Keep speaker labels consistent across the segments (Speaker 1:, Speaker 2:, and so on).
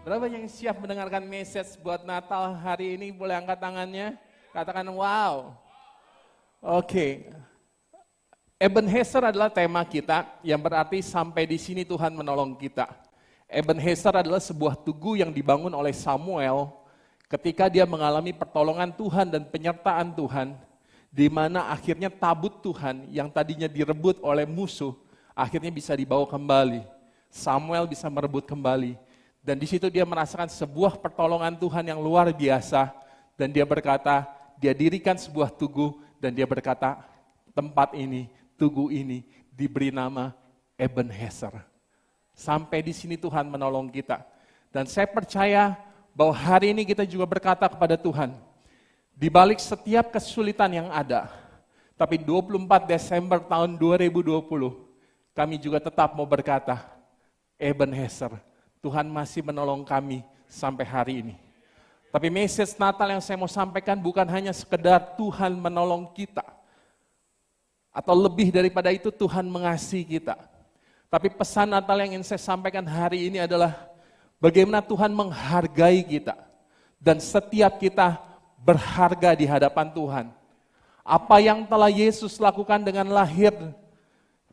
Speaker 1: Berapa yang siap mendengarkan message buat Natal hari ini? Boleh angkat tangannya? Katakan wow. Oke. Ebenezer adalah tema kita, yang berarti sampai di sini Tuhan menolong kita. Ebenezer adalah sebuah tugu yang dibangun oleh Samuel ketika dia mengalami pertolongan Tuhan dan penyertaan Tuhan, di mana akhirnya tabut Tuhan yang tadinya direbut oleh musuh, akhirnya bisa dibawa kembali. Samuel bisa merebut kembali. Dan di situ dia merasakan sebuah pertolongan Tuhan yang luar biasa. Dan dia berkata, dia dirikan sebuah tugu, dan dia berkata, tempat ini, tugu ini, diberi nama Ebenezer. Sampai di sini Tuhan menolong kita. Dan saya percaya bahwa hari ini kita juga berkata kepada Tuhan, di balik setiap kesulitan yang ada, tapi 24 Desember tahun 2020, kami juga tetap mau berkata, Ebenezer, Tuhan masih menolong kami sampai hari ini. Tapi message Natal yang saya mau sampaikan bukan hanya sekedar Tuhan menolong kita. Atau lebih daripada itu Tuhan mengasihi kita. Tapi pesan Natal yang ingin saya sampaikan hari ini adalah bagaimana Tuhan menghargai kita. Dan setiap kita berharga di hadapan Tuhan. Apa yang telah Yesus lakukan dengan lahir,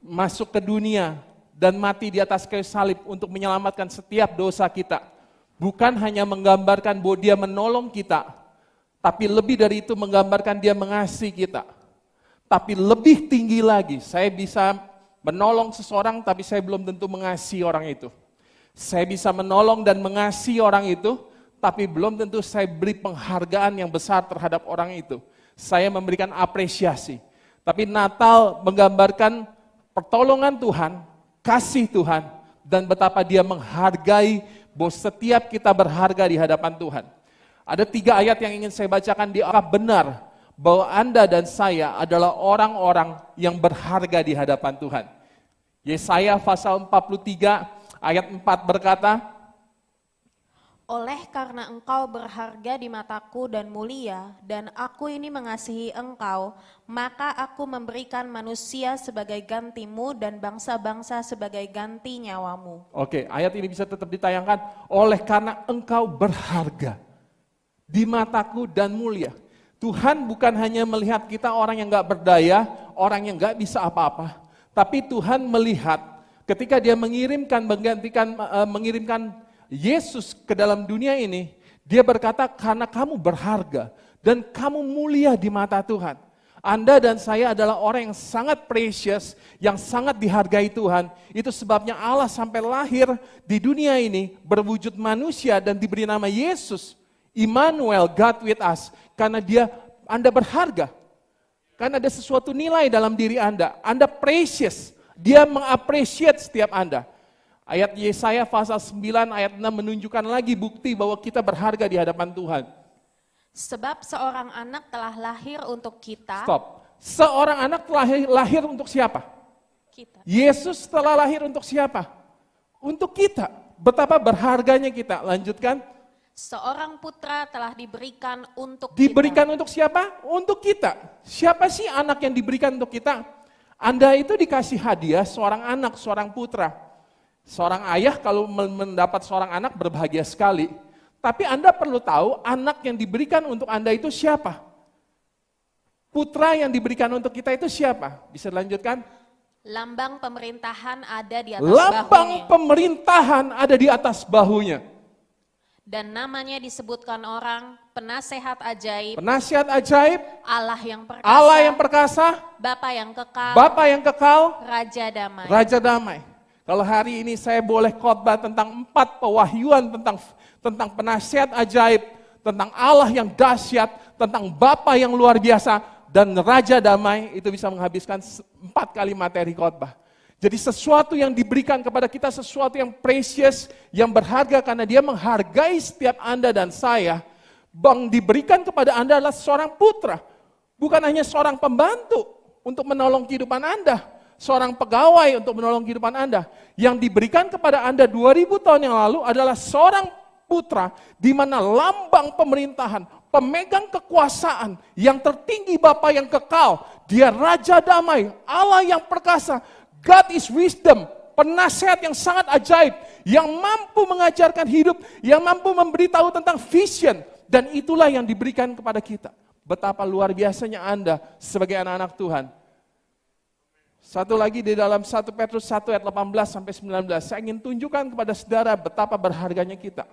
Speaker 1: masuk ke dunia, dan mati di atas kayu salib untuk menyelamatkan setiap dosa kita. Bukan hanya menggambarkan bahwa dia menolong kita, tapi lebih dari itu menggambarkan dia mengasihi kita. Tapi lebih tinggi lagi, saya bisa menolong seseorang tapi saya belum tentu mengasihi orang itu. Saya bisa menolong dan mengasihi orang itu, tapi belum tentu saya beri penghargaan yang besar terhadap orang itu. Saya memberikan apresiasi. Tapi Natal menggambarkan pertolongan Tuhan, kasih Tuhan, dan betapa dia menghargai bahwa setiap kita berharga di hadapan Tuhan. Ada 3 ayat yang ingin saya bacakan di arah benar, bahwa Anda dan saya adalah orang-orang yang berharga di hadapan Tuhan. Yesaya pasal 43 ayat 4 berkata,
Speaker 2: oleh karena engkau berharga di mataku dan mulia, dan aku ini mengasihi engkau, maka aku memberikan manusia sebagai gantimu dan bangsa-bangsa sebagai ganti nyawamu.
Speaker 1: Oke, ayat ini bisa tetap ditayangkan. Oleh karena engkau berharga di mataku dan mulia. Tuhan bukan hanya melihat kita orang yang gak berdaya, orang yang gak bisa apa-apa. Tapi Tuhan melihat ketika dia mengirimkan Yesus ke dalam dunia ini, dia berkata karena kamu berharga dan kamu mulia di mata Tuhan. Anda dan saya adalah orang yang sangat precious, yang sangat dihargai Tuhan. Itu sebabnya Allah sampai lahir di dunia ini berwujud manusia dan diberi nama Yesus, Immanuel, God with us. Karena Anda berharga. Karena ada sesuatu nilai dalam diri Anda. Anda precious. Dia mengapresiasi setiap Anda. Ayat Yesaya pasal 9 ayat 6 menunjukkan lagi bukti bahwa kita berharga di hadapan Tuhan.
Speaker 2: Sebab seorang anak telah lahir untuk kita.
Speaker 1: Stop. Seorang anak telah lahir untuk siapa?
Speaker 2: Kita.
Speaker 1: Yesus telah lahir untuk siapa? Untuk kita. Betapa berharganya kita. Lanjutkan.
Speaker 2: Seorang putra telah diberikan untuk
Speaker 1: Diberikan
Speaker 2: kita.
Speaker 1: untuk siapa? Untuk kita. Siapa sih anak yang diberikan untuk kita? Anda itu dikasih hadiah seorang anak, seorang putra. Seorang ayah kalau mendapat seorang anak berbahagia sekali. Tapi Anda perlu tahu anak yang diberikan untuk Anda itu siapa? Putra yang diberikan untuk kita itu siapa? Bisa dilanjutkan?
Speaker 2: Lambang pemerintahan ada di atas
Speaker 1: Lambang
Speaker 2: bahunya.
Speaker 1: pemerintahan ada di atas bahunya.
Speaker 2: Dan namanya disebutkan orang penasehat ajaib.
Speaker 1: Penasihat ajaib,
Speaker 2: Allah yang perkasa.
Speaker 1: Allah yang perkasa,
Speaker 2: Bapa yang kekal.
Speaker 1: Bapa yang kekal,
Speaker 2: Raja damai.
Speaker 1: Raja damai. Kalau hari ini saya boleh khotbah tentang 4 pewahyuan tentang penasihat ajaib, tentang Allah yang dahsyat, tentang Bapa yang luar biasa, dan Raja damai, itu bisa menghabiskan 4 kali materi khotbah. Jadi sesuatu yang diberikan kepada kita, sesuatu yang precious, yang berharga karena dia menghargai setiap Anda dan saya, yang diberikan kepada Anda adalah seorang putra, bukan hanya seorang pembantu untuk menolong kehidupan Anda. Seorang pegawai untuk menolong kehidupan Anda. Yang diberikan kepada Anda 2000 tahun yang lalu adalah seorang putra di mana lambang pemerintahan, pemegang kekuasaan yang tertinggi Bapa yang kekal, dia Raja damai, Allah yang perkasa, God is wisdom, penasehat yang sangat ajaib, yang mampu mengajarkan hidup, yang mampu memberitahu tentang vision, dan itulah yang diberikan kepada kita. Betapa luar biasanya Anda sebagai anak-anak Tuhan. Satu lagi di dalam 1 Petrus 1 ayat 18 sampai 19, saya ingin tunjukkan kepada saudara betapa berharganya kita.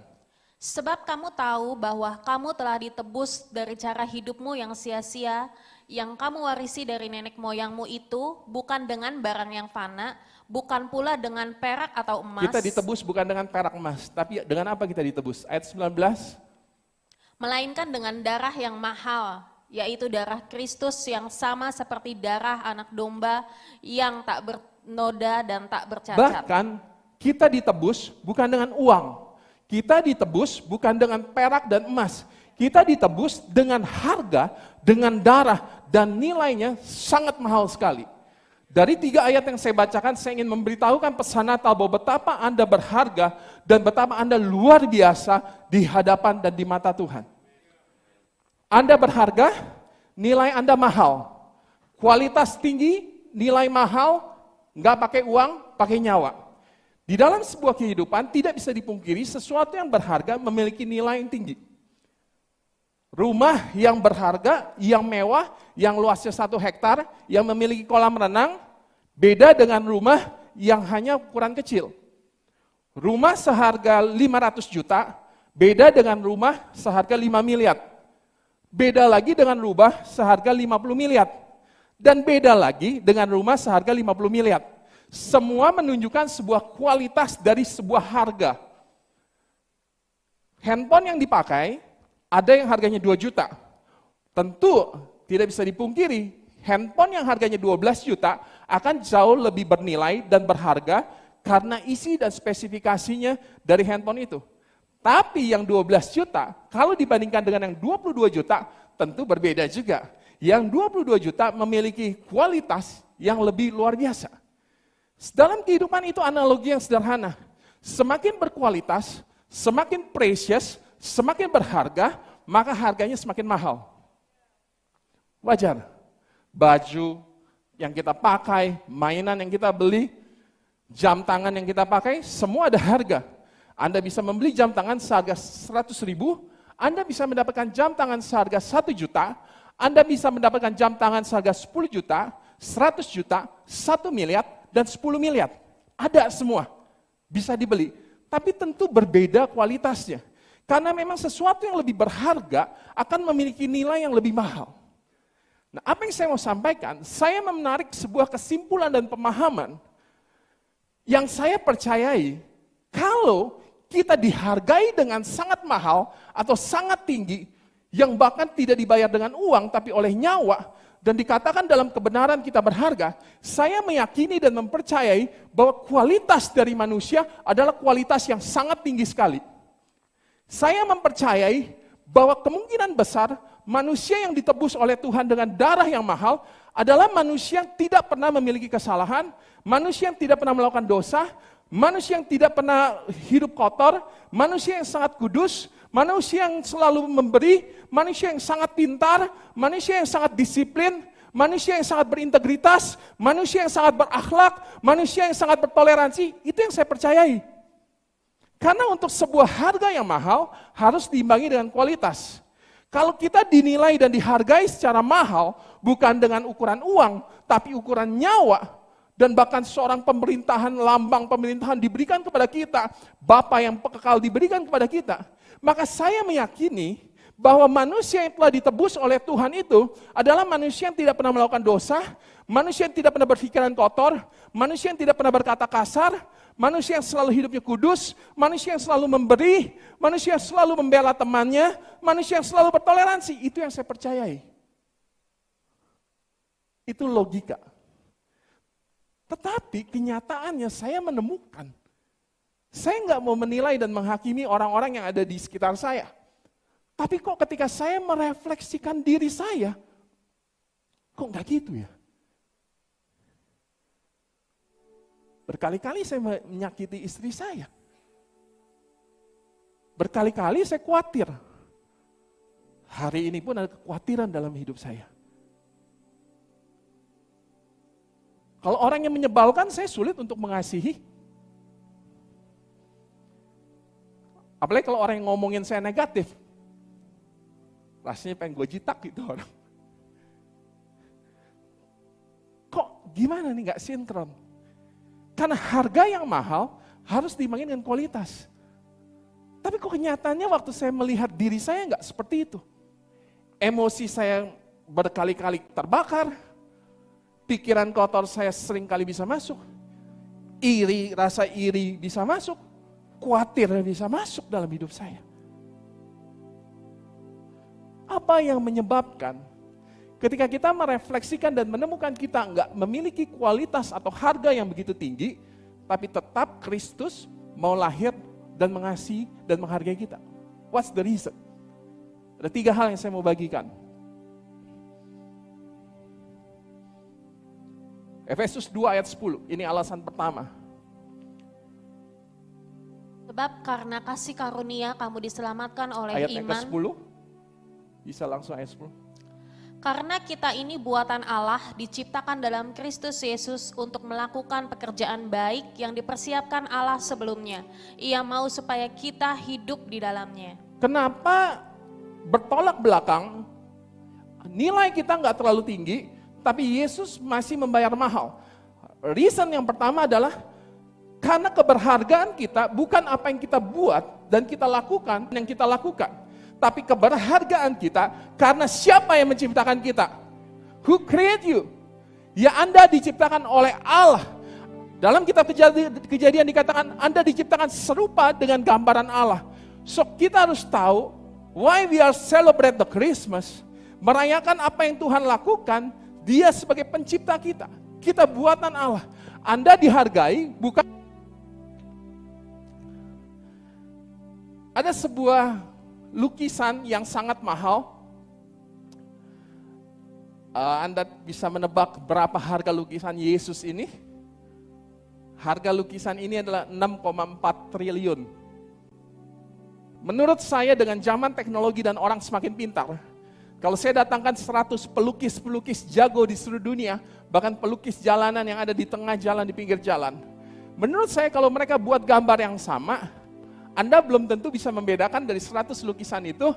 Speaker 2: Sebab kamu tahu bahwa kamu telah ditebus dari cara hidupmu yang sia-sia, yang kamu warisi dari nenek moyangmu itu, bukan dengan barang yang fana, bukan pula dengan perak atau emas.
Speaker 1: Kita ditebus bukan dengan perak emas, tapi dengan apa kita ditebus? Ayat 19.
Speaker 2: Melainkan dengan darah yang mahal, yaitu darah Kristus yang sama seperti darah anak domba yang tak bernoda dan tak bercacat.
Speaker 1: Bahkan kita ditebus bukan dengan uang. Kita ditebus bukan dengan perak dan emas. Kita ditebus dengan harga, dengan darah, dan nilainya sangat mahal sekali. Dari 3 ayat yang saya bacakan, saya ingin memberitahukan pesan Natal bahwa betapa Anda berharga dan betapa Anda luar biasa di hadapan dan di mata Tuhan. Anda berharga, nilai Anda mahal. Kualitas tinggi, nilai mahal, nggak pakai uang, pakai nyawa. Di dalam sebuah kehidupan tidak bisa dipungkiri sesuatu yang berharga memiliki nilai yang tinggi. Rumah yang berharga, yang mewah, yang luasnya 1 hektar, yang memiliki kolam renang, beda dengan rumah yang hanya ukuran kecil. Rumah seharga 500 juta, beda dengan rumah seharga 5 miliar. Beda lagi dengan rumah seharga 50 miliar. Dan beda lagi dengan rumah seharga 50 miliar. Semua menunjukkan sebuah kualitas dari sebuah harga. Handphone yang dipakai, ada yang harganya 2 juta. Tentu tidak bisa dipungkiri, handphone yang harganya 12 juta akan jauh lebih bernilai dan berharga karena isi dan spesifikasinya dari handphone itu. Tapi yang 12 juta, kalau dibandingkan dengan yang 22 juta, tentu berbeda juga. Yang 22 juta memiliki kualitas yang lebih luar biasa. Dalam kehidupan itu analogi yang sederhana. Semakin berkualitas, semakin precious, semakin berharga, maka harganya semakin mahal. Wajar. Baju yang kita pakai, mainan yang kita beli, jam tangan yang kita pakai, semua ada harga. Anda bisa membeli jam tangan seharga 100 ribu, Anda bisa mendapatkan jam tangan seharga 1 juta, Anda bisa mendapatkan jam tangan seharga 10 juta, 100 juta, 1 miliar, dan 10 miliar. Ada semua, bisa dibeli. Tapi tentu berbeda kualitasnya. Karena memang sesuatu yang lebih berharga akan memiliki nilai yang lebih mahal. Nah, apa yang saya mau sampaikan, saya menarik sebuah kesimpulan dan pemahaman yang saya percayai, kalau kita dihargai dengan sangat mahal atau sangat tinggi, yang bahkan tidak dibayar dengan uang tapi oleh nyawa, dan dikatakan dalam kebenaran kita berharga, saya meyakini dan mempercayai bahwa kualitas dari manusia adalah kualitas yang sangat tinggi sekali. Saya mempercayai bahwa kemungkinan besar manusia yang ditebus oleh Tuhan dengan darah yang mahal adalah manusia yang tidak pernah memiliki kesalahan, manusia yang tidak pernah melakukan dosa, manusia yang tidak pernah hidup kotor, manusia yang sangat kudus, manusia yang selalu memberi, manusia yang sangat pintar, manusia yang sangat disiplin, manusia yang sangat berintegritas, manusia yang sangat berakhlak, manusia yang sangat bertoleransi. Itu yang saya percayai. Karena untuk sebuah harga yang mahal harus diimbangi dengan kualitas. Kalau kita dinilai dan dihargai secara mahal, bukan dengan ukuran uang, tapi ukuran nyawa, dan bahkan seorang pemerintahan, lambang pemerintahan diberikan kepada kita, Bapa yang kekal diberikan kepada kita, maka saya meyakini bahwa manusia yang telah ditebus oleh Tuhan itu adalah manusia yang tidak pernah melakukan dosa, manusia yang tidak pernah berpikiran kotor, manusia yang tidak pernah berkata kasar, manusia yang selalu hidupnya kudus, manusia yang selalu memberi, manusia yang selalu membela temannya, manusia yang selalu bertoleransi. Itu yang saya percayai. Itu logika. Tetapi kenyataannya saya menemukan, saya nggak mau menilai dan menghakimi orang-orang yang ada di sekitar saya. Tapi kok ketika saya merefleksikan diri saya, kok nggak gitu ya? Berkali-kali saya menyakiti istri saya. Berkali-kali saya khawatir. Hari ini pun ada kekhawatiran dalam hidup saya. Kalau orang yang menyebalkan, saya sulit untuk mengasihi. Apalagi kalau orang yang ngomongin saya negatif, rasanya pengen gue jitak gitu orang. Kok gimana nih gak sinkron? Karena harga yang mahal harus diimbangi dengan kualitas. Tapi kok kenyataannya waktu saya melihat diri saya gak seperti itu. Emosi saya berkali-kali terbakar, pikiran kotor saya sering kali bisa masuk, rasa iri bisa masuk, khawatir bisa masuk dalam hidup saya. Apa yang menyebabkan ketika kita merefleksikan dan menemukan kita nggak memiliki kualitas atau harga yang begitu tinggi, tapi tetap Kristus mau lahir dan mengasihi dan menghargai kita? What's the reason? Ada 3 hal yang saya mau bagikan. Efesus 2 ayat 10, ini alasan pertama.
Speaker 2: Sebab karena kasih karunia kamu diselamatkan oleh
Speaker 1: Ayat
Speaker 2: iman.
Speaker 1: ke-10, bisa langsung ayat 10.
Speaker 2: Karena kita ini buatan Allah diciptakan dalam Kristus Yesus untuk melakukan pekerjaan baik yang dipersiapkan Allah sebelumnya. Ia mau supaya kita hidup di dalamnya.
Speaker 1: Kenapa bertolak belakang, nilai kita nggak terlalu tinggi, tapi Yesus masih membayar mahal? Reason yang pertama adalah karena keberhargaan kita bukan apa yang kita buat dan kita lakukan, tapi keberhargaan kita karena siapa yang menciptakan kita. Who create you? Ya, Anda diciptakan oleh Allah. Dalam kitab Kejadian dikatakan Anda diciptakan serupa dengan gambaran Allah. So kita harus tahu why we are celebrate the Christmas. Merayakan apa yang Tuhan lakukan, Dia sebagai pencipta kita. Kita buatan Allah. Anda dihargai bukan. Ada sebuah lukisan yang sangat mahal. Anda bisa menebak berapa harga lukisan Yesus ini? Harga lukisan ini adalah 6,4 triliun. Menurut saya dengan zaman teknologi dan orang semakin pintar, kalau saya datangkan 100 pelukis-pelukis jago di seluruh dunia, bahkan pelukis jalanan yang ada di tengah jalan, di pinggir jalan, menurut saya kalau mereka buat gambar yang sama, Anda belum tentu bisa membedakan dari 100 lukisan itu,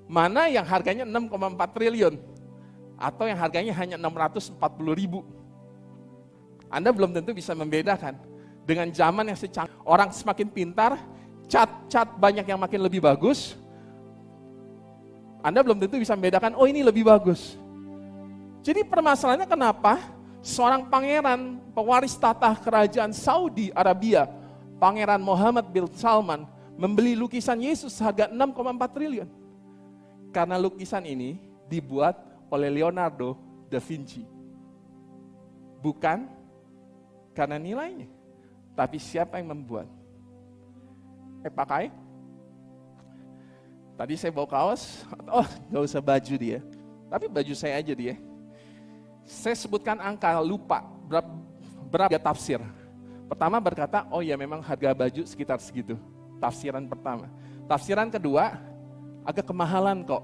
Speaker 1: mana yang harganya 6,4 triliun, atau yang harganya hanya 640 ribu. Anda belum tentu bisa membedakan. Dengan zaman yang secanggih, orang semakin pintar, cat banyak yang makin lebih bagus, Anda belum tentu bisa membedakan, oh ini lebih bagus. Jadi permasalahannya kenapa seorang pangeran pewaris tahta kerajaan Saudi Arabia, Pangeran Muhammad bin Salman, membeli lukisan Yesus harga 6,4 triliun. Karena lukisan ini dibuat oleh Leonardo da Vinci. Bukan karena nilainya, tapi siapa yang membuat. Pakai. Tadi saya bawa kaos, gak usah baju dia. Tapi baju saya aja dia. Saya sebutkan angka, lupa berapa tafsir. Pertama berkata, oh ya memang harga baju sekitar segitu. Tafsiran pertama. Tafsiran kedua, agak kemahalan kok.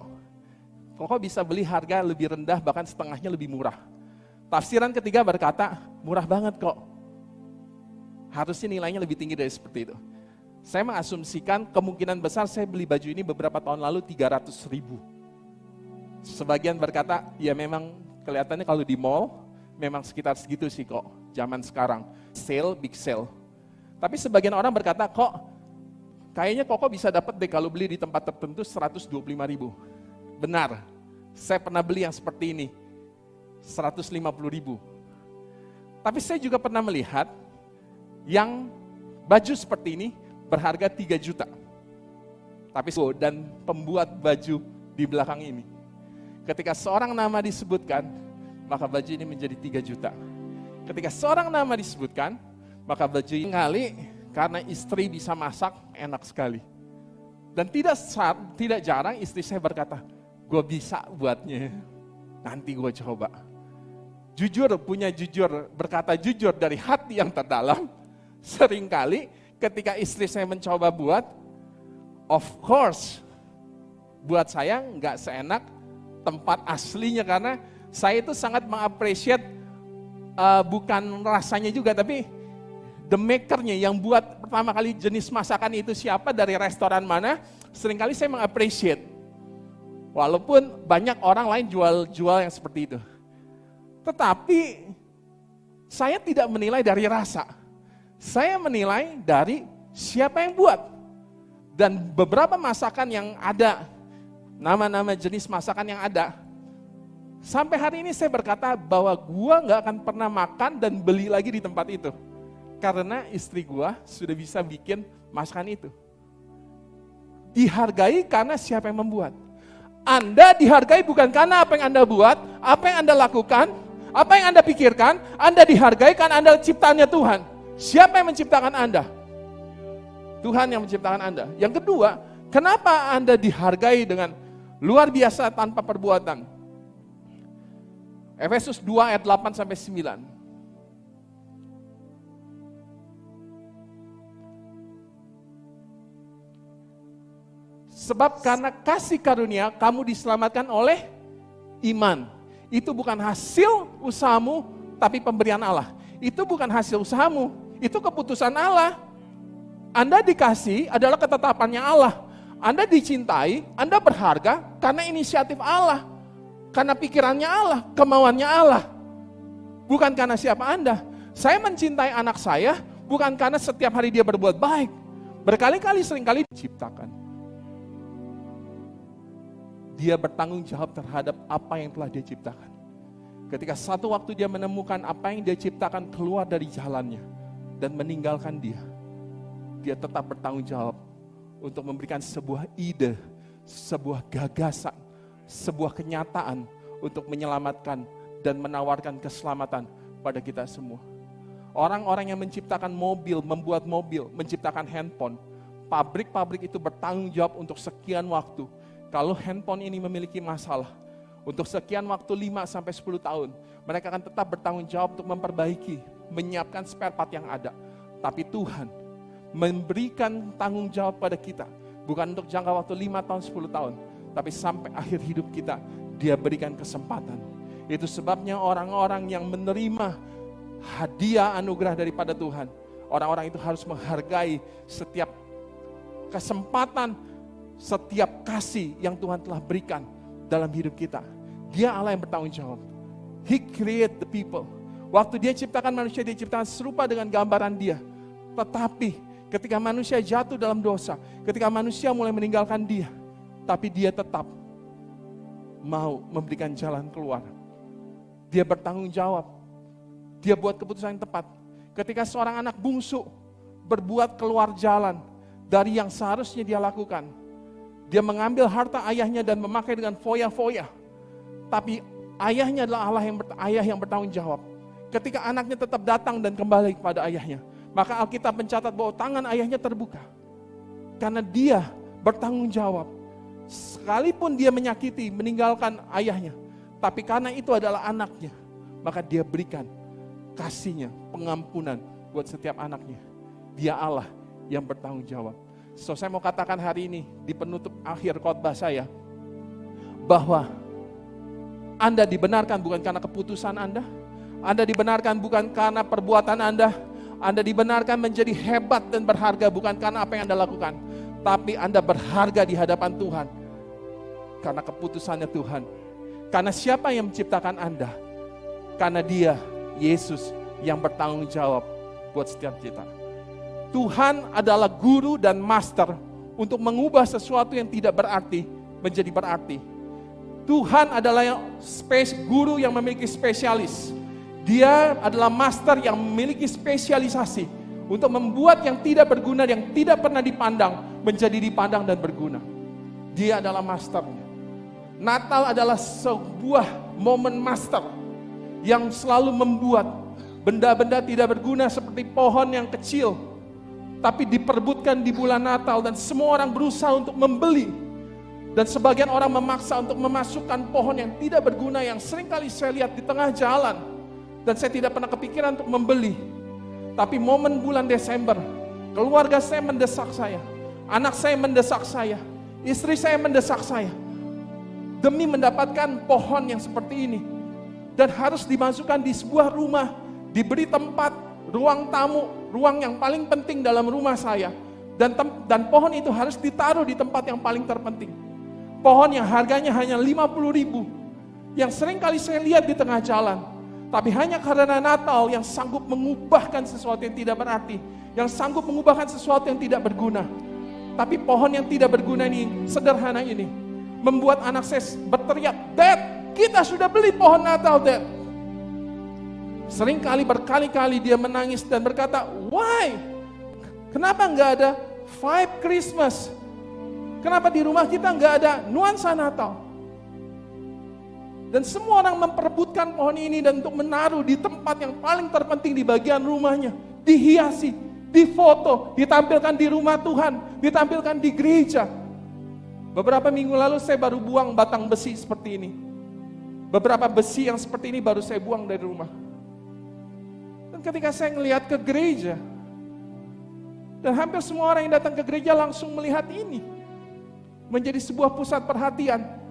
Speaker 1: Kok bisa beli harga lebih rendah, bahkan setengahnya lebih murah. Tafsiran ketiga berkata, murah banget kok. Harusnya nilainya lebih tinggi dari seperti itu. Saya mengasumsikan kemungkinan besar saya beli baju ini beberapa tahun lalu 300 ribu. Sebagian berkata, ya memang kelihatannya kalau di mall, memang sekitar segitu sih kok, zaman sekarang. Sale, big sale. Tapi sebagian orang berkata, kayaknya kok bisa dapat deh kalau beli di tempat tertentu 125 ribu. Benar, saya pernah beli yang seperti ini, 150 ribu. Tapi saya juga pernah melihat yang baju seperti ini berharga 3 juta. Tapi dan pembuat baju di belakang ini, ketika seorang nama disebutkan, maka baju ini menjadi 3 juta. Ketika seorang nama disebutkan, maka baju ini kali karena istri bisa masak enak sekali. Dan tidak jarang istri saya berkata, gue bisa buatnya, nanti gue coba. Berkata jujur dari hati yang terdalam. Seringkali ketika istri saya mencoba buat, of course, buat saya nggak seenak tempat aslinya, karena saya itu sangat mengapresiasi bukan rasanya juga, tapi the makernya yang buat pertama kali jenis masakan itu siapa, dari restoran mana, seringkali saya meng-appreciate. Walaupun banyak orang lain jual yang seperti itu. Tetapi saya tidak menilai dari rasa. Saya menilai dari siapa yang buat. Dan beberapa masakan yang ada, nama-nama jenis masakan yang ada, sampai hari ini saya berkata bahwa gua gak akan pernah makan dan beli lagi di tempat itu. Karena istri gua sudah bisa bikin masakan itu. Dihargai karena siapa yang membuat. Anda dihargai bukan karena apa yang Anda buat, apa yang Anda lakukan, apa yang Anda pikirkan. Anda dihargai karena Anda ciptaannya Tuhan. Siapa yang menciptakan Anda? Tuhan yang menciptakan Anda. Yang kedua, kenapa Anda dihargai dengan luar biasa tanpa perbuatan? Efesus 2 ayat 8-9. Sebab karena kasih karunia kamu diselamatkan oleh iman. Itu bukan hasil usahamu, tapi pemberian Allah. Itu bukan hasil usahamu, itu keputusan Allah. Anda dikasih adalah ketetapannya Allah. Anda dicintai, Anda berharga karena inisiatif Allah. Karena pikirannya Allah, kemauannya Allah. Bukan karena siapa Anda. Saya mencintai anak saya bukan karena setiap hari dia berbuat baik. Berkali-kali, seringkali diciptakan. Dia bertanggung jawab terhadap apa yang telah dia ciptakan. Ketika satu waktu dia menemukan apa yang dia ciptakan keluar dari jalannya dan meninggalkan dia tetap bertanggung jawab untuk memberikan sebuah ide, sebuah gagasan, sebuah kenyataan untuk menyelamatkan dan menawarkan keselamatan pada kita semua. Orang-orang yang menciptakan mobil, membuat mobil, menciptakan handphone, pabrik-pabrik itu bertanggung jawab untuk sekian waktu. Kalau handphone ini memiliki masalah, untuk sekian waktu 5-10 tahun, mereka akan tetap bertanggung jawab untuk memperbaiki, menyiapkan spare part yang ada. Tapi Tuhan memberikan tanggung jawab pada kita, bukan untuk jangka waktu 5 tahun, 10 tahun, tapi sampai akhir hidup kita, Dia berikan kesempatan. Itu sebabnya orang-orang yang menerima hadiah anugerah daripada Tuhan, orang-orang itu harus menghargai setiap kesempatan, setiap kasih yang Tuhan telah berikan dalam hidup kita. Dia Allah yang bertanggung jawab. He create the people. Waktu dia ciptakan manusia, dia ciptakan serupa dengan gambaran dia. Tetapi ketika manusia jatuh dalam dosa, ketika manusia mulai meninggalkan dia, tapi dia tetap mau memberikan jalan keluar. Dia bertanggung jawab. Dia buat keputusan yang tepat. Ketika seorang anak bungsu berbuat keluar jalan dari yang seharusnya dia lakukan, dia mengambil harta ayahnya dan memakai dengan foya-foya. Tapi ayahnya adalah ayah yang bertanggung jawab. Ketika anaknya tetap datang dan kembali kepada ayahnya, maka Alkitab mencatat bahwa tangan ayahnya terbuka. Karena dia bertanggung jawab. Sekalipun dia menyakiti, meninggalkan ayahnya, tapi karena itu adalah anaknya, maka dia berikan kasihnya, pengampunan buat setiap anaknya. Dia Allah yang bertanggung jawab. So, saya mau katakan hari ini di penutup akhir khotbah saya bahwa Anda dibenarkan bukan karena keputusan Anda dibenarkan bukan karena perbuatan Anda dibenarkan menjadi hebat dan berharga bukan karena apa yang Anda lakukan, tapi Anda berharga di hadapan Tuhan karena keputusannya Tuhan. Karena siapa yang menciptakan Anda? Karena Dia, Yesus, yang bertanggung jawab buat setiap kita. Tuhan adalah guru dan master untuk mengubah sesuatu yang tidak berarti menjadi berarti. Tuhan adalah guru yang memiliki spesialis. Dia adalah master yang memiliki spesialisasi untuk membuat yang tidak berguna, yang tidak pernah dipandang, menjadi dipandang dan berguna. Dia adalah masternya. Natal adalah sebuah momen master yang selalu membuat benda-benda tidak berguna seperti pohon yang kecil, tapi diperebutkan di bulan Natal dan semua orang berusaha untuk membeli. Dan sebagian orang memaksa untuk memasukkan pohon yang tidak berguna yang seringkali saya lihat di tengah jalan. Dan saya tidak pernah kepikiran untuk membeli. Tapi momen bulan Desember, keluarga saya mendesak saya, anak saya mendesak saya, istri saya mendesak saya, demi mendapatkan pohon yang seperti ini. Dan harus dimasukkan di sebuah rumah, diberi tempat, ruang tamu, ruang yang paling penting dalam rumah saya. Dan pohon itu harus ditaruh di tempat yang paling terpenting. Pohon yang harganya hanya 50.000, yang sering kali saya lihat di tengah jalan. Tapi hanya karena Natal yang sanggup mengubahkan sesuatu yang tidak berarti, yang sanggup mengubahkan sesuatu yang tidak berguna. Tapi pohon yang tidak berguna ini, sederhana ini, membuat anak saya berteriak, "Dad, kita sudah beli pohon Natal, Dad." Seringkali berkali-kali dia menangis dan berkata, "Why? Kenapa nggak ada vibe Christmas? Kenapa di rumah kita nggak ada nuansa Natal?" Dan semua orang memperebutkan pohon ini dan untuk menaruh di tempat yang paling terpenting di bagian rumahnya. Dihiasi, difoto, ditampilkan di rumah Tuhan, ditampilkan di gereja. Beberapa minggu lalu saya baru buang batang besi seperti ini. Beberapa besi yang seperti ini baru saya buang dari rumah. Dan ketika saya melihat ke gereja, dan hampir semua orang yang datang ke gereja langsung melihat ini. Menjadi sebuah pusat perhatian.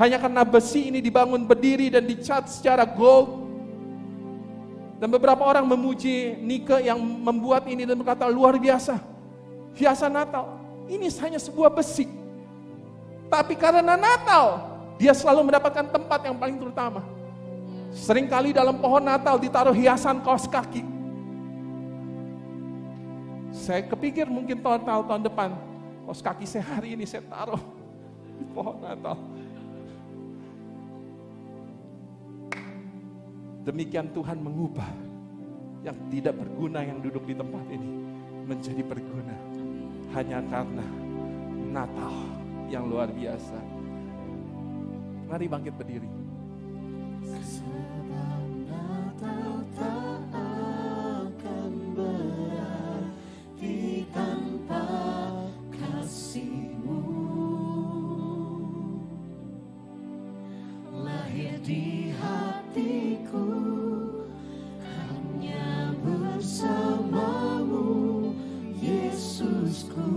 Speaker 1: Hanya karena besi ini dibangun berdiri dan dicat secara gold. Dan beberapa orang memuji Nike yang membuat ini dan berkata, "Luar biasa. Hiasan Natal. Ini hanya sebuah besi." Tapi karena Natal, dia selalu mendapatkan tempat yang paling terutama. Seringkali dalam pohon Natal ditaruh hiasan kaos kaki. Saya kepikir mungkin tahun depan, kaos kaki saya hari ini saya taruh di pohon Natal. Demikian Tuhan mengubah yang tidak berguna yang duduk di tempat ini menjadi berguna. Hanya karena Natal yang luar biasa. Mari bangkit berdiri.
Speaker 3: Sebab Natal tak akan berarti tanpa kasih-Mu. Lahir di hatiku hanya bersama-Mu, Yesusku,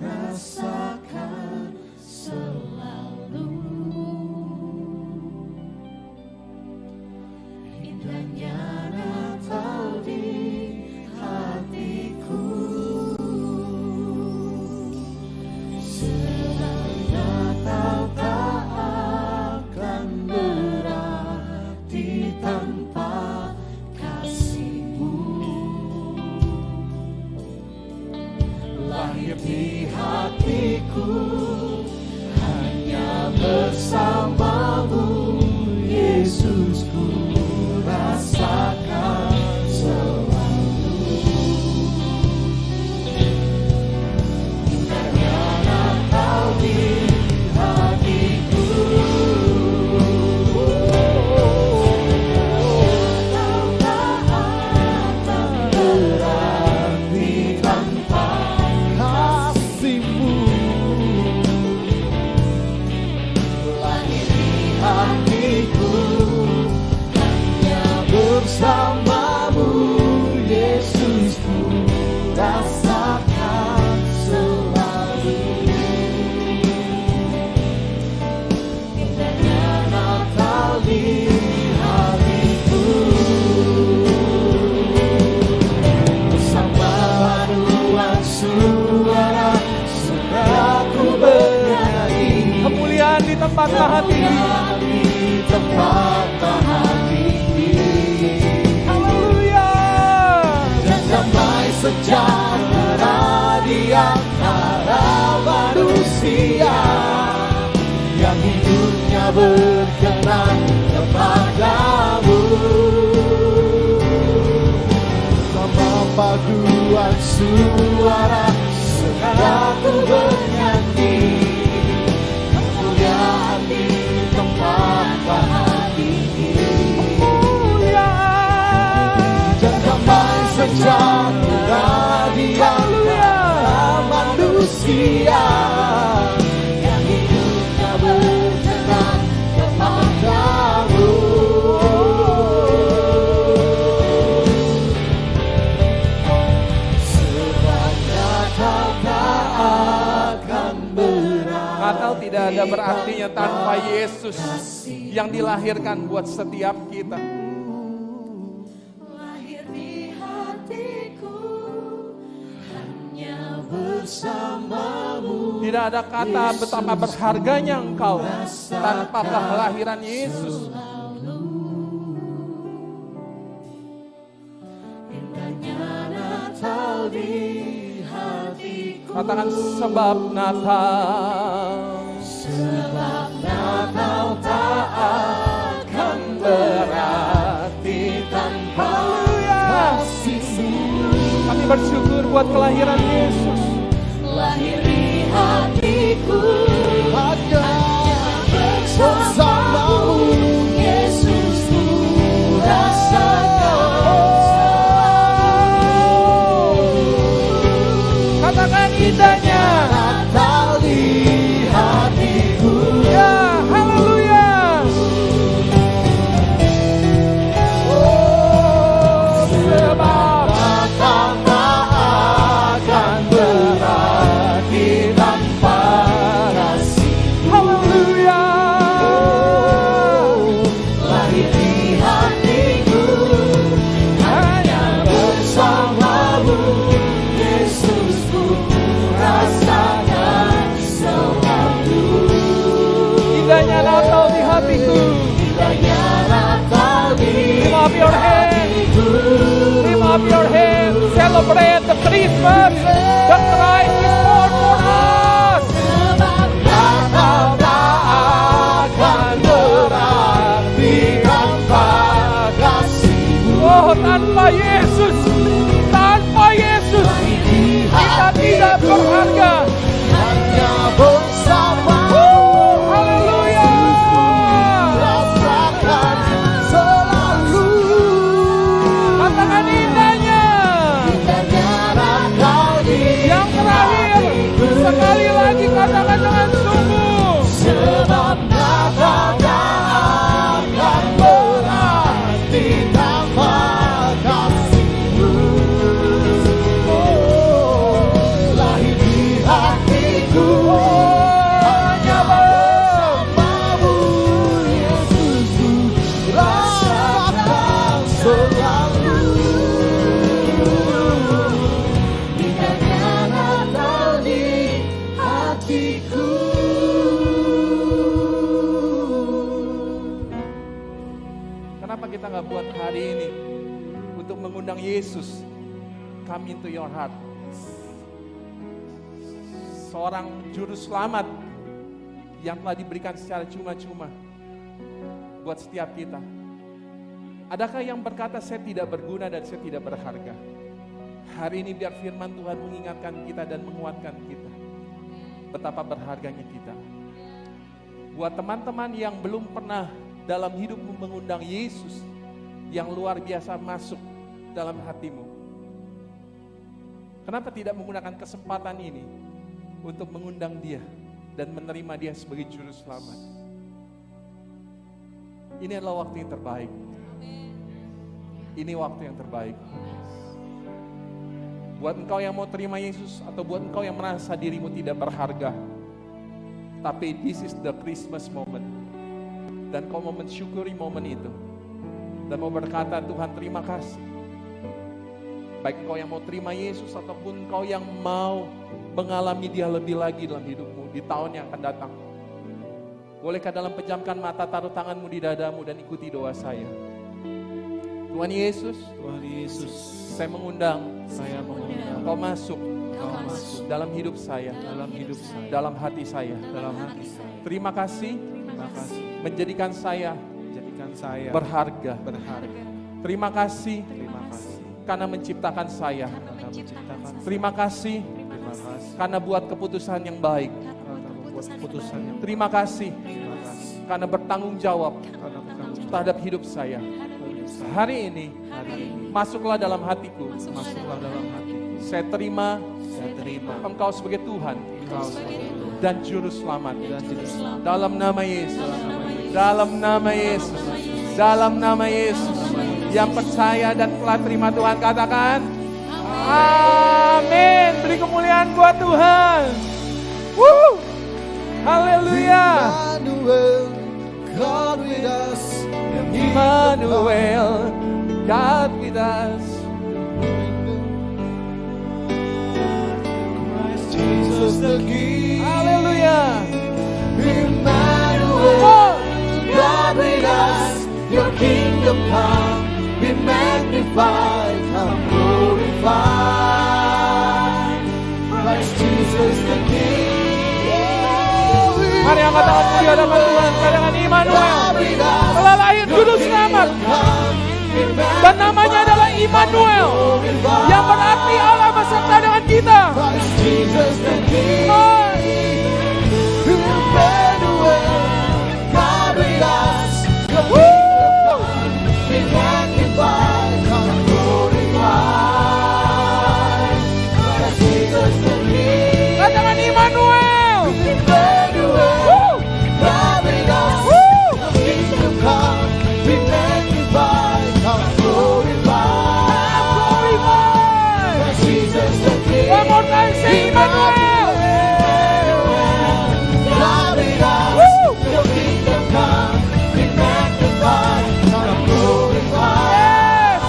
Speaker 3: rasakan selalu. Indahnya Natal di hatiku. Sebab Natal tak akan berarti tanpa kasih-Mu. Lahir di hatiku hanya bersama-Mu, Yesusku, rasakan selalu. Indahnya Natal di hatiku. Natal tak akan berarti tanpa kasih-Mu. Lahir di hatiku hanya bersama-Mu, Yesusku, rasakan selalu. Indahnya Natal di hatiku. Bersama paduan suara ku bernyanyi.
Speaker 1: Kemuliaan di tempat tahan ini.
Speaker 3: Di tempat tahan ini.
Speaker 1: Haleluya.
Speaker 3: Dan damai sejahtera di antara manusia yang hidupnya berkenan kepadamu. Sama paduan suara ku bernyanyi. Kemuliaan di tempat tahan ini. Dan damai sejahtera di antara manusia yang hidupnya berkenan kepadamu. Sebab Natal tak akan berakhir.
Speaker 1: Natal tidak ada berartinya tanpa Yesus yang dilahirkan buat setiap kita.
Speaker 3: Lahir di hatiku bersamamu.
Speaker 1: Tidak ada kata betapa berharganya Engkau tanpa kelahiran Yesus.
Speaker 3: Indahnya Natal di hatiku.
Speaker 1: Katakan sebab Natal.
Speaker 3: Sebab Natal tak akan berarti tanpa kasih-Mu.
Speaker 1: Kami bersyukur buat kelahiran Yesus.
Speaker 3: Lahir di hatiku hanya bersamamu, Yesus ku rasakan.
Speaker 1: Katakan indahnya
Speaker 3: Natal di hatiku.
Speaker 1: ya, haleluya. Sebab
Speaker 3: Natal tak akan berarti tanpa kasih.
Speaker 1: haleluya.
Speaker 3: Lahir di hatiku hanya bersamamu, Yesus ku rasakan selalu.
Speaker 1: Indahnya Natal di hatiku.
Speaker 3: Indahnya Natal di
Speaker 1: Lift up your hands. Lift up your hands. Celebrate the Christmas. The Christ is born for us.
Speaker 3: sebab Natal tak akan berarti tanpa kasih-Mu.
Speaker 1: Oh, tanpa Yesus. Tanpa Yesus. Kita tidak berharga.
Speaker 3: Hanya bersamamu,
Speaker 1: Haleluya.
Speaker 3: rasakan selalu.
Speaker 1: Katakan indahnya.
Speaker 3: Indahnya Natal di
Speaker 1: Yang terakhir. Sekali lagi katakan dengan sungguh.
Speaker 3: sebab Natal tak akan berarti tanpa kasih-Mu. Oh, lahir di hatiku hanya bersamamu, Yesus ku rasakan selalu. Indahnya Natal di hatiku.
Speaker 1: Kenapa kita nggak buat hari ini untuk mengundang Yesus come into your heart? Seorang juru selamat yang telah diberikan secara cuma-cuma buat setiap kita. Adakah yang berkata saya tidak berguna dan saya tidak berharga? Hari ini biar firman Tuhan mengingatkan kita dan menguatkan kita betapa berharganya kita. Buat teman-teman yang belum pernah dalam hidupmu mengundang Yesus yang luar biasa masuk dalam hatimu, kenapa tidak menggunakan kesempatan ini untuk mengundang Dia dan menerima Dia sebagai juru selamat? Ini adalah waktu yang terbaik. Ini waktu yang terbaik. Buat engkau yang mau terima Yesus atau buat engkau yang merasa dirimu tidak berharga, tapi this is the Christmas moment. Dan kau mau mensyukuri momen itu dan mau berkata, Tuhan terima kasih. Baik engkau yang mau terima Yesus ataupun engkau yang mau mengalami Dia lebih lagi dalam hidupmu di tahun yang akan datang. Bolehkah dalam pejamkan mata taruh tanganmu di dadamu dan ikuti doa saya. Tuhan Yesus, saya mengundang Engkau masuk dalam hidup saya, dalam hati saya. Terima kasih menjadikan saya berharga. Terima kasih karena menciptakan saya. Terima kasih karena buat keputusan yang baik. Terima kasih karena bertanggung jawab terhadap hidup saya. Hari ini masuklah dalam hatiku. Saya terima Engkau sebagai Tuhan dan Juru Selamat. Dalam nama Yesus. Dalam nama Yesus. Dalam nama Yesus. Yang percaya dan telah terima Tuhan katakan amin. Beri kemuliaan buat Tuhan. Woo! Haleluya.
Speaker 3: God with us.
Speaker 1: Emmanuel, God with us.
Speaker 3: Christ King.
Speaker 1: Haleluya.
Speaker 3: Emmanuel, God with us, your kingdom come, be magnified, come glorified. Christ Jesus the King.
Speaker 1: Mari angkat tangan di hadapan Tuhan. Katakan Immanuel telah lahir juru selamat. Dan namanya adalah Immanuel, yang berarti Allah beserta dengan kita.
Speaker 3: Christ Jesus the King.
Speaker 1: Oh,
Speaker 3: Emmanuel, God with us, your kingdom come, be magnified, come glorified. Christ Jesus the King.
Speaker 1: katakan Immanuel.
Speaker 3: Emmanuel, God with us, your kingdom come, be magnified, come glorified. Christ Jesus the King.
Speaker 1: One more time, say Immanuel.
Speaker 3: God with us, your kingdom come, be magnified, come glorified.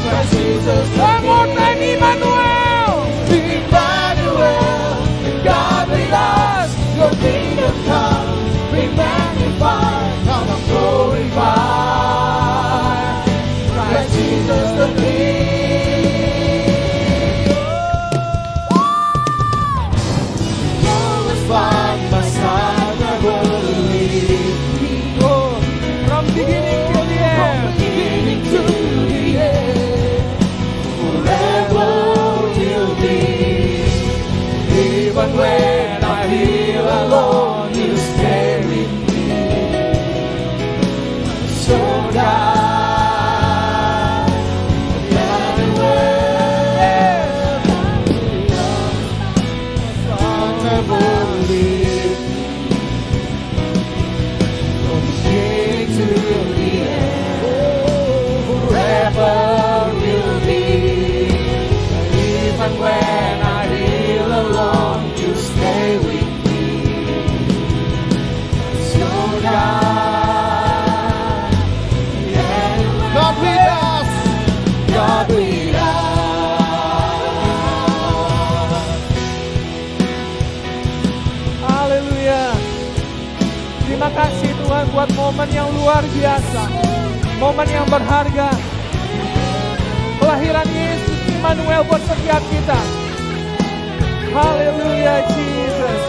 Speaker 3: Christ Jesus the
Speaker 1: One more
Speaker 3: King.
Speaker 1: time, Immanuel.
Speaker 3: Emmanuel, God with us, your kingdom come, be magnified, come glorified. Christ Jesus the King. Glorify my son, I believe.
Speaker 1: Oh, from beginning to the end.
Speaker 3: Beginning to the end, forever you'll be. Even when I feel alone, you stay with me. So God, Emmanuel, son, I believe. From beginning to the end, forever you'll be. Even when I feel alone, you stay with me. So God, God with us, God with us.
Speaker 1: Haleluya. Terima kasih Tuhan buat momen yang luar biasa. Momen yang berharga. Kelahiran Yesus Immanuel buat setiap kita. Haleluya Jesus.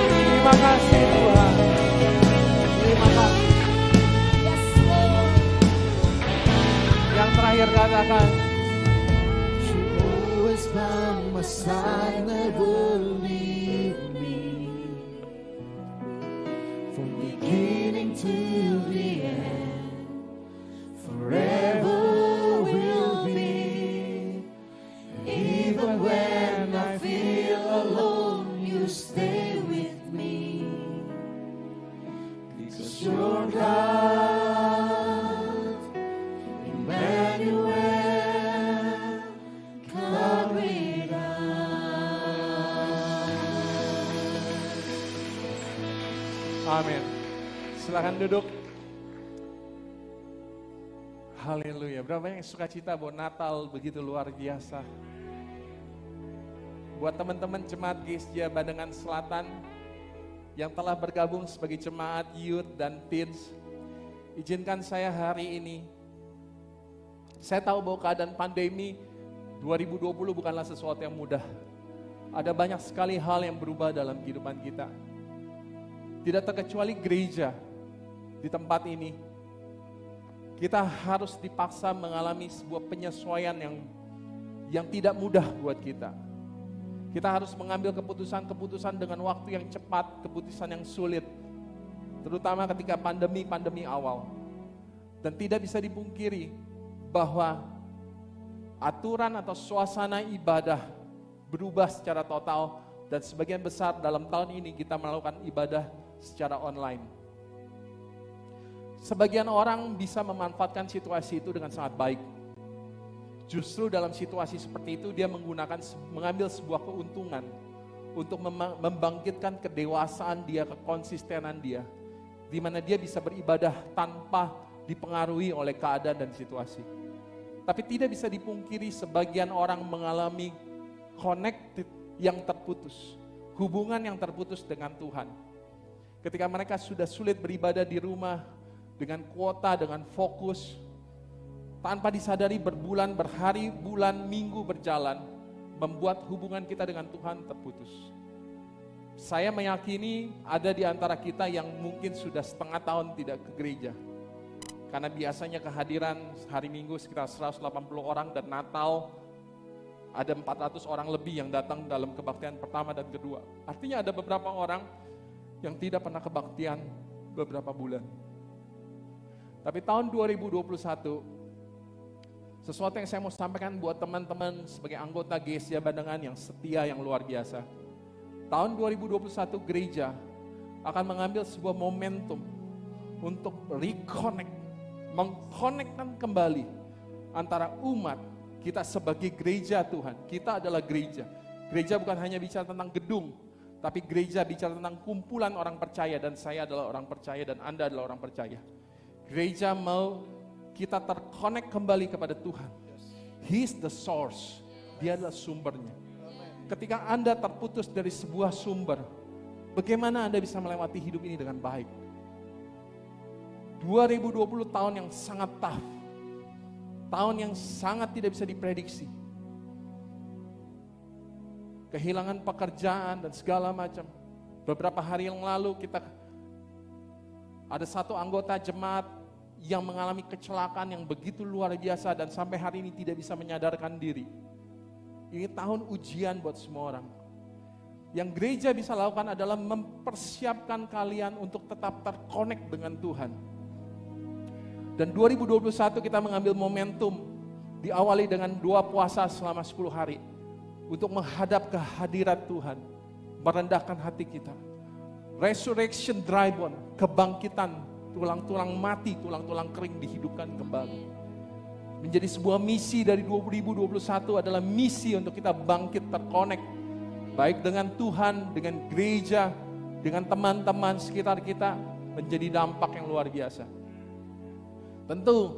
Speaker 1: Terima kasih Tuhan. Terima kasih. Yang terakhir katakan,
Speaker 3: You always by my side, never leave me. From beginning to the end, forever will be. Even when I feel alone, you stay with me. Because you're God, Emmanuel, God with us.
Speaker 1: amin. Silakan duduk. Haleluya. Berapa yang sukacita bahwa Natal begitu luar biasa. Buat teman-teman jemaat GSJ Badengan Selatan yang telah bergabung sebagai jemaat youth dan teens, izinkan saya hari ini, saya tahu bahwa keadaan pandemi 2020 bukanlah sesuatu yang mudah. Ada banyak sekali hal yang berubah dalam kehidupan kita. Tidak terkecuali gereja di tempat ini. Kita harus dipaksa mengalami sebuah penyesuaian yang tidak mudah buat kita. Kita harus mengambil keputusan-keputusan dengan waktu yang cepat, keputusan yang sulit. Terutama ketika pandemi awal. Dan tidak bisa dipungkiri bahwa aturan atau suasana ibadah berubah secara total. Dan sebagian besar dalam tahun ini kita melakukan ibadah secara online. Sebagian orang bisa memanfaatkan situasi itu dengan sangat baik. Justru dalam situasi seperti itu dia mengambil sebuah keuntungan untuk membangkitkan kedewasaan dia, kekonsistenan dia, di mana dia bisa beribadah tanpa dipengaruhi oleh keadaan dan situasi. Tapi tidak bisa dipungkiri sebagian orang mengalami connected yang terputus. hubungan yang terputus dengan Tuhan. Ketika mereka sudah sulit beribadah di rumah, dengan kuota, dengan fokus, tanpa disadari berbulan, berhari, bulan, minggu berjalan, membuat hubungan kita dengan Tuhan terputus. Saya meyakini ada di antara kita yang mungkin sudah setengah tahun tidak ke gereja. Karena biasanya kehadiran hari Minggu sekitar 180 orang dan Natal ada 400 orang lebih yang datang dalam kebaktian pertama dan kedua. Artinya ada beberapa orang yang tidak pernah kebaktian beberapa bulan. Tapi tahun 2021, sesuatu yang saya mau sampaikan buat teman-teman sebagai anggota GSJ Badengan yang setia, yang luar biasa. Tahun 2021 gereja akan mengambil sebuah momentum untuk reconnect, mengkonekkan kembali antara umat kita sebagai gereja Tuhan. Kita adalah gereja. Gereja bukan hanya bicara tentang gedung, tapi gereja bicara tentang kumpulan orang percaya, dan saya adalah orang percaya dan Anda adalah orang percaya. Gereja mau kita terkonek kembali kepada Tuhan. He is the source. Dia adalah sumbernya. Ketika Anda terputus dari sebuah sumber, bagaimana Anda bisa melewati hidup ini dengan baik? 2020 tahun yang sangat tough. Tahun yang sangat tidak bisa diprediksi. Kehilangan pekerjaan dan segala macam. Beberapa hari yang lalu kita ada satu anggota jemaat yang mengalami kecelakaan yang begitu luar biasa dan sampai hari ini tidak bisa menyadarkan diri. Ini tahun ujian buat semua orang. Yang gereja bisa lakukan adalah mempersiapkan kalian untuk tetap terkonek dengan Tuhan. Dan 2021 kita mengambil momentum, diawali dengan 2 puasa selama 10 hari. Untuk menghadap kehadirat Tuhan, merendahkan hati kita. Resurrection dry bone, kebangkitan tulang-tulang mati, tulang-tulang kering dihidupkan kembali. Menjadi sebuah misi dari 2021 adalah misi untuk kita bangkit terkonek. Baik dengan Tuhan, dengan gereja, dengan teman-teman sekitar kita, menjadi dampak yang luar biasa. Tentu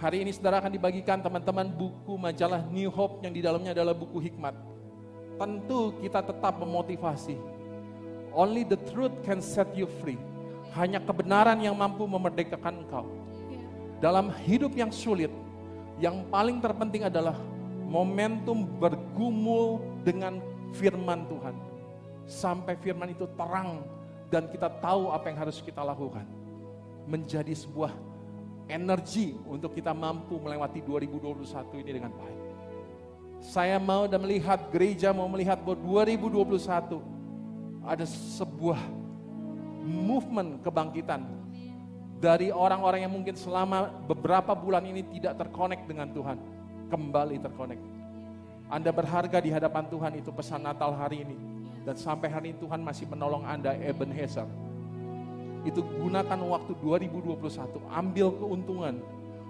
Speaker 1: hari ini saudara akan dibagikan teman-teman buku majalah New Hope yang di dalamnya adalah buku hikmat. Tentu kita tetap memotivasi. Only the truth can set you free. Hanya kebenaran yang mampu memerdekakan engkau. Dalam hidup yang sulit, yang paling terpenting adalah momentum bergumul dengan firman Tuhan. Sampai firman itu terang dan kita tahu apa yang harus kita lakukan. Menjadi sebuah energi untuk kita mampu melewati 2021 ini dengan baik. Saya mau dan melihat, gereja mau melihat bahwa 2021 ada sebuah movement kebangkitan dari orang-orang yang mungkin selama beberapa bulan ini tidak terkonek dengan Tuhan, kembali terkonek. Anda berharga di hadapan Tuhan, itu pesan Natal hari ini. Dan sampai hari ini Tuhan masih menolong Anda, Ebenezer. Itu gunakan waktu 2021, ambil keuntungan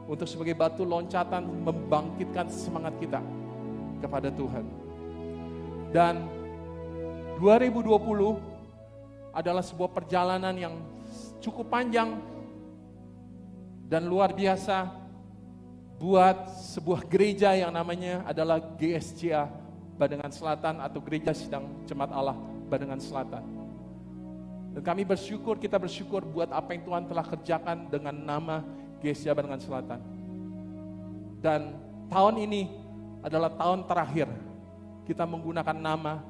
Speaker 1: untuk sebagai batu loncatan membangkitkan semangat kita kepada Tuhan. Dan 2020 adalah sebuah perjalanan yang cukup panjang dan luar biasa buat sebuah gereja yang namanya adalah GSJA Badengan Selatan atau Gereja Sidang Jemaat Allah Badengan Selatan. Dan kami bersyukur, kita bersyukur buat apa yang Tuhan telah kerjakan dengan nama GSJA Badengan Selatan. Dan tahun ini adalah tahun terakhir kita menggunakan nama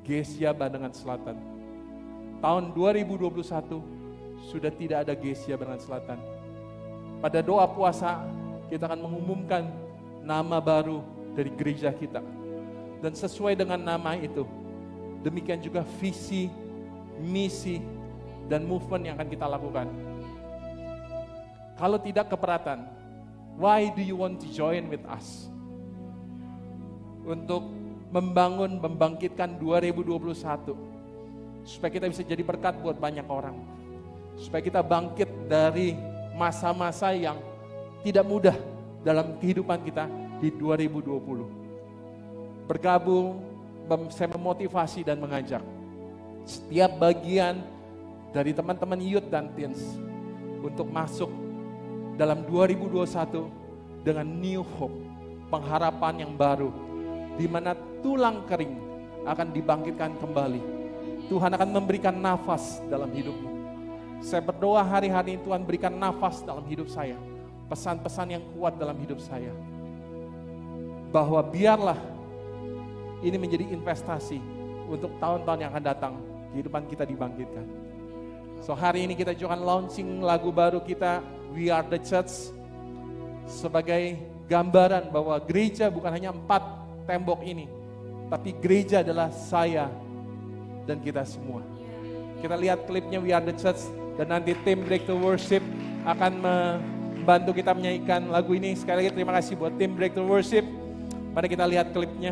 Speaker 1: GSJA Badengan Selatan. Tahun 2021 sudah tidak ada GSJA Badengan Selatan. Pada doa puasa kita akan mengumumkan nama baru dari gereja kita. Dan sesuai dengan nama itu, demikian juga visi, misi, dan movement yang akan kita lakukan. Kalau tidak keberatan, why do you want to join with us? Untuk membangun, membangkitkan 2021. Supaya kita bisa jadi berkat buat banyak orang. Supaya kita bangkit dari masa-masa yang tidak mudah dalam kehidupan kita di 2020. Bergabung, saya memotivasi dan mengajak setiap bagian dari teman-teman youth dan teens untuk masuk dalam 2021 dengan new hope, pengharapan yang baru, di mana tulang kering akan dibangkitkan kembali Tuhan akan memberikan nafas dalam hidupmu. Saya berdoa hari-hari ini Tuhan berikan nafas dalam hidup saya. Pesan-pesan yang kuat dalam hidup saya. Bahwa biarlah ini menjadi investasi untuk tahun-tahun yang akan datang. Kehidupan kita dibangkitkan. So hari ini kita juga akan launching lagu baru kita, We Are The Church. Sebagai gambaran bahwa gereja bukan hanya 4 tembok ini. Tapi gereja adalah saya dan kita semua. Kita lihat klipnya We Are The Church. Dan nanti tim Breakthrough Worship akan membantu kita menyanyikan lagu ini. Sekali lagi terima kasih buat tim Breakthrough Worship. Mari kita lihat klipnya.